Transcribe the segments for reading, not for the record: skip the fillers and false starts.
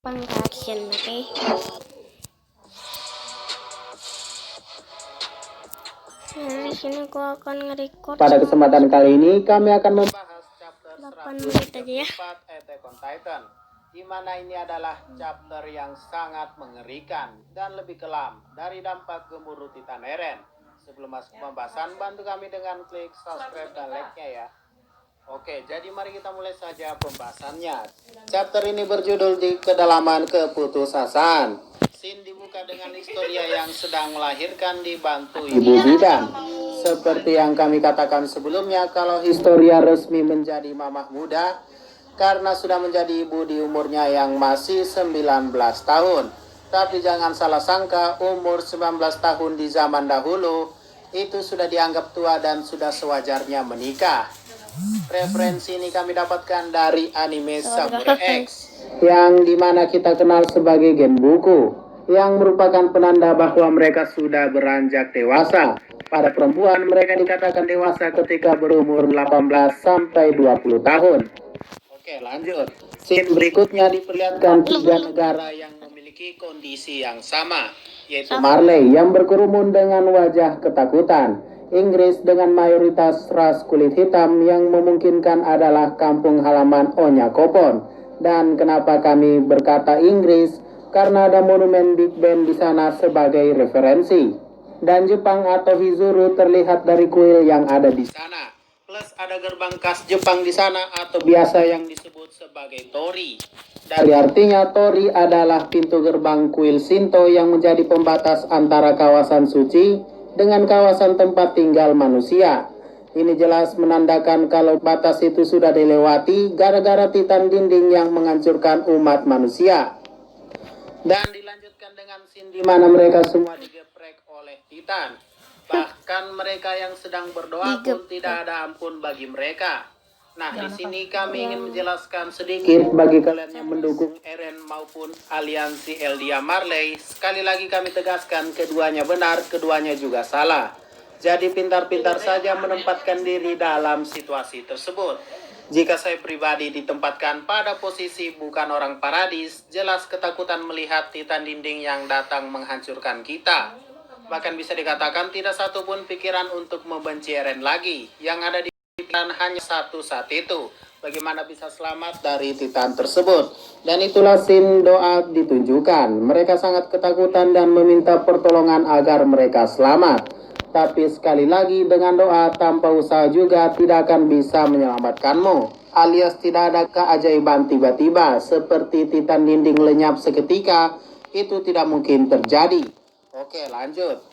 Pang-action, oke? Nah, di sini aku akan nge-record. Pada kesempatan kali ini kami akan membahas chapter 8 menit aja ya. 134 Attack on Titan, di mana ini adalah chapter yang sangat mengerikan dan lebih kelam dari dampak gemuruh Titan Eren. Sebelum masuk pembahasan, bantu kami dengan klik subscribe dan like-nya ya. Oke, jadi mari kita mulai saja pembahasannya. Chapter ini berjudul Di Kedalaman Keputusasaan. Scene dibuka dengan Historia yang sedang melahirkan dibantu Ibu Bidan. Seperti yang kami katakan sebelumnya, kalau Historia resmi menjadi mamah muda karena sudah menjadi ibu di umurnya yang masih 19 tahun. Tapi jangan salah sangka, umur 19 tahun di zaman dahulu itu sudah dianggap tua dan sudah sewajarnya menikah. Referensi ini kami dapatkan dari anime Samurai X, yang dimana kita kenal sebagai Genbuku, yang merupakan penanda bahwa mereka sudah beranjak dewasa. Pada perempuan, mereka dikatakan dewasa ketika berumur 18 sampai 20 tahun. Oke, lanjut. Scene berikutnya diperlihatkan 3 negara yang memiliki kondisi yang sama, yaitu Marley yang berkerumun dengan wajah ketakutan, Inggris dengan mayoritas ras kulit hitam yang memungkinkan adalah kampung halaman Onya Kopon. Dan kenapa kami berkata Inggris? Karena ada monumen Big Ben di sana sebagai referensi. Dan Jepang atau Hizuru terlihat dari kuil yang ada di sana. Plus ada gerbang khas Jepang di sana atau biasa yang disebut sebagai Tori. Dari artinya Tori adalah pintu gerbang kuil Shinto yang menjadi pembatas antara kawasan suci dengan kawasan tempat tinggal manusia. Ini jelas menandakan kalau batas itu sudah dilewati gara-gara Titan dinding yang menghancurkan umat manusia. Dan dilanjutkan dengan scene di mana mereka semua digeprek oleh Titan. Bahkan mereka yang sedang berdoa pun tidak ada ampun bagi mereka. Nah, di sini kami ingin menjelaskan sedikit bagi kalian yang mendukung Eren maupun aliansi Eldia Marley. Sekali lagi kami tegaskan, keduanya benar, keduanya juga salah. Jadi pintar-pintar saja menempatkan diri dalam situasi tersebut. Jika saya pribadi ditempatkan pada posisi bukan orang paradis, jelas ketakutan melihat Titan dinding yang datang menghancurkan kita. Bahkan bisa dikatakan tidak satu pun pikiran untuk membenci Eren lagi. Yang ada di Titan hanya satu saat itu, bagaimana bisa selamat dari Titan tersebut. Dan itulah scene doa ditunjukkan. Mereka sangat ketakutan dan meminta pertolongan agar mereka selamat. Tapi sekali lagi dengan doa tanpa usaha juga tidak akan bisa menyelamatkanmu. Alias tidak ada keajaiban tiba-tiba seperti Titan dinding lenyap seketika. Itu tidak mungkin terjadi. Oke, lanjut.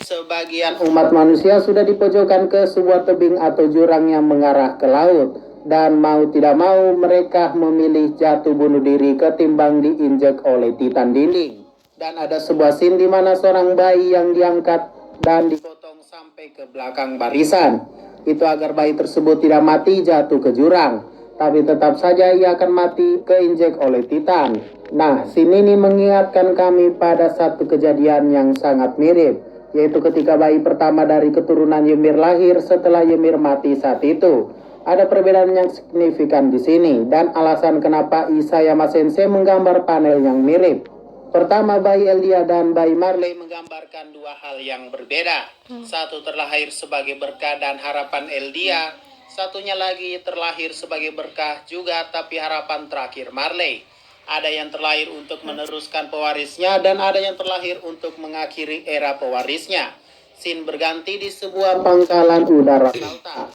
Sebagian umat manusia sudah dipojokkan ke sebuah tebing atau jurang yang mengarah ke laut. Dan mau tidak mau mereka memilih jatuh bunuh diri ketimbang diinjek oleh Titan dinding. Dan ada sebuah scene di mana seorang bayi yang diangkat dan dipotong sampai ke belakang barisan. Itu agar bayi tersebut tidak mati jatuh ke jurang. Tapi tetap saja ia akan mati keinjek oleh Titan. Nah, scene ini mengingatkan kami pada satu kejadian yang sangat mirip, yaitu ketika bayi pertama dari keturunan Ymir lahir setelah Ymir mati saat itu. Ada perbedaan yang signifikan di sini, dan alasan kenapa Isayama Sensei menggambar panel yang mirip. Pertama, bayi Eldia dan bayi Marley menggambarkan dua hal yang berbeda. Satu terlahir sebagai berkah dan harapan Eldia, satunya lagi terlahir sebagai berkah juga tapi harapan terakhir Marley. Ada yang terlahir untuk meneruskan pewarisnya dan ada yang terlahir untuk mengakhiri era pewarisnya. Scene berganti di sebuah pangkalan udara Salta.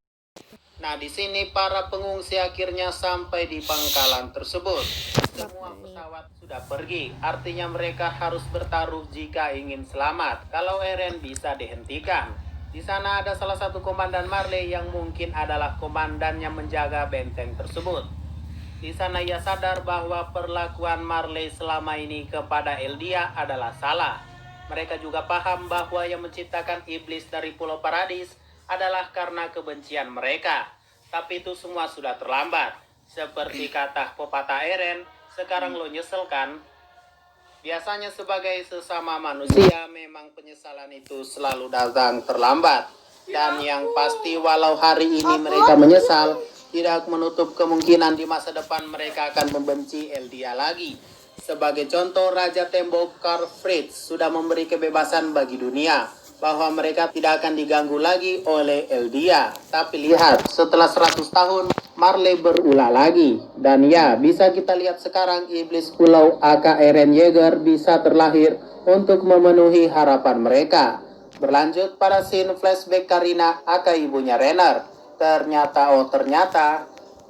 Nah, di sini para pengungsi akhirnya sampai di pangkalan tersebut. Semua pesawat sudah pergi, artinya mereka harus bertaruh jika ingin selamat. Kalau Eren bisa dihentikan. Di sana ada salah satu komandan Marley yang mungkin adalah komandan yang menjaga benteng tersebut. Di sana ia sadar bahwa perlakuan Marley selama ini kepada Eldia adalah salah. Mereka juga paham bahwa yang menciptakan iblis dari Pulau Paradis adalah karena kebencian mereka. Tapi itu semua sudah terlambat. Seperti kata pepatah Eren, sekarang lo nyesel kan? Biasanya sebagai sesama manusia memang penyesalan itu selalu datang terlambat. Dan yang pasti walau hari ini mereka menyesal, tidak menutup kemungkinan di masa depan mereka akan membenci Eldia lagi. Sebagai contoh, Raja Tembok Karl Fritz sudah memberi kebebasan bagi dunia, bahwa mereka tidak akan diganggu lagi oleh Eldia. Tapi lihat, setelah 100 tahun, Marley berulah lagi. Dan ya, bisa kita lihat sekarang Iblis Pulau aka Eren Yeager bisa terlahir untuk memenuhi harapan mereka. Berlanjut pada scene flashback Karina aka ibunya Renner. Ternyata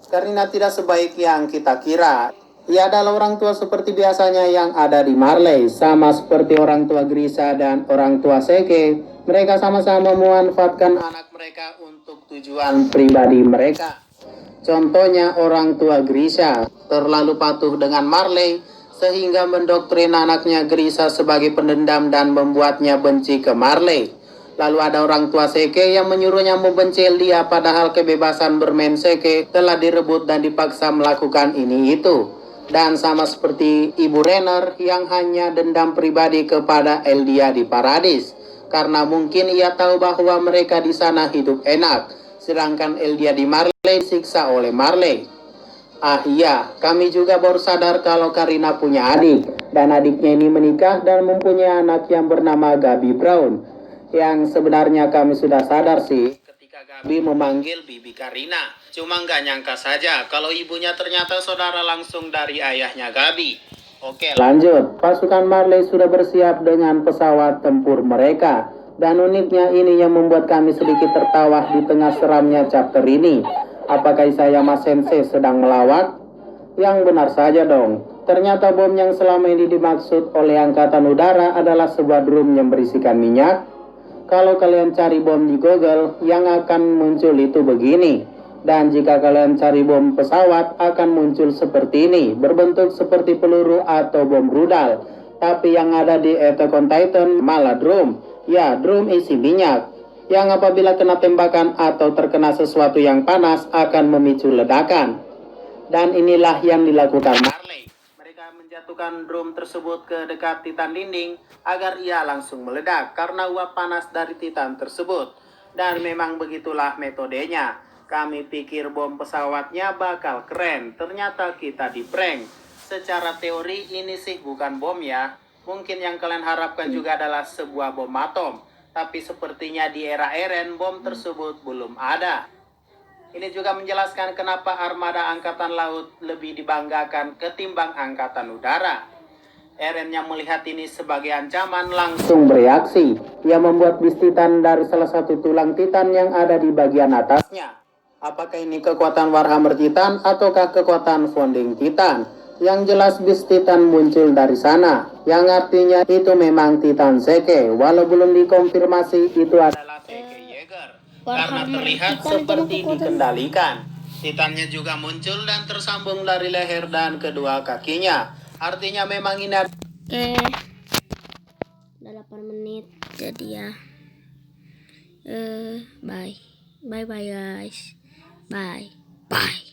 Karina tidak sebaik yang kita kira. Ia adalah orang tua seperti biasanya yang ada di Marley, sama seperti orang tua Grisa dan orang tua Seke. Mereka sama-sama memanfaatkan anak mereka untuk tujuan pribadi mereka. Contohnya orang tua Grisa terlalu patuh dengan Marley sehingga mendoktrin anaknya Grisa sebagai pendendam dan membuatnya benci ke Marley. Lalu ada orang tua Seke yang menyuruhnya membenci dia, padahal kebebasan bermain Seke telah direbut dan dipaksa melakukan ini itu. Dan sama seperti Ibu Renner yang hanya dendam pribadi kepada Eldia di Paradis, karena mungkin ia tahu bahwa mereka di sana hidup enak, sedangkan Eldia di Marley disiksa oleh Marley. Ah iya, kami juga baru sadar kalau Karina punya adik, dan adiknya ini menikah dan mempunyai anak yang bernama Gabi Brown. Yang sebenarnya kami sudah sadar sih ketika Gabi memanggil Bibi Karina. Cuma nggak nyangka saja kalau ibunya ternyata saudara langsung dari ayahnya Gabi. Oke, lanjut. Pasukan Marley sudah bersiap dengan pesawat tempur mereka. Dan uniknya ini yang membuat kami sedikit tertawa di tengah seramnya chapter ini. Apakah Isayama Sensei sedang melawat? Yang benar saja dong. Ternyata bom yang selama ini dimaksud oleh Angkatan Udara adalah sebuah drum yang berisikan minyak. Kalau kalian cari bom di Google, yang akan muncul itu begini. Dan jika kalian cari bom pesawat, akan muncul seperti ini, berbentuk seperti peluru atau bom rudal. Tapi yang ada di Attack on Titan malah drum. Ya, drum isi minyak, yang apabila kena tembakan atau terkena sesuatu yang panas akan memicu ledakan. Dan inilah yang dilakukan Marley. Mereka menjatuhkan drum tersebut ke dekat Titan dinding agar ia langsung meledak karena uap panas dari Titan tersebut. Dan memang begitulah metodenya. Kami pikir bom pesawatnya bakal keren, ternyata kita di-prank. Secara teori ini sih bukan bom ya. Mungkin yang kalian harapkan juga adalah sebuah bom atom. Tapi sepertinya di era Eren bom tersebut belum ada. Ini juga menjelaskan kenapa armada angkatan laut lebih dibanggakan ketimbang angkatan udara. Eren yang melihat ini sebagai ancaman langsung bereaksi. Ia membuat bis Titan dari salah satu tulang Titan yang ada di bagian atasnya. Apakah ini kekuatan Warhammer Titan ataukah kekuatan Founding Titan? Yang jelas bis Titan muncul dari sana, yang artinya itu memang Titan Seke, walau belum dikonfirmasi itu adalah Seke Yeager. Karena terlihat seperti dikendalikan. Titannya juga muncul dan tersambung dari leher dan kedua kakinya. Artinya memang ini Oke, udah 8 menit jadi ya. Bye. Bye guys. Bye.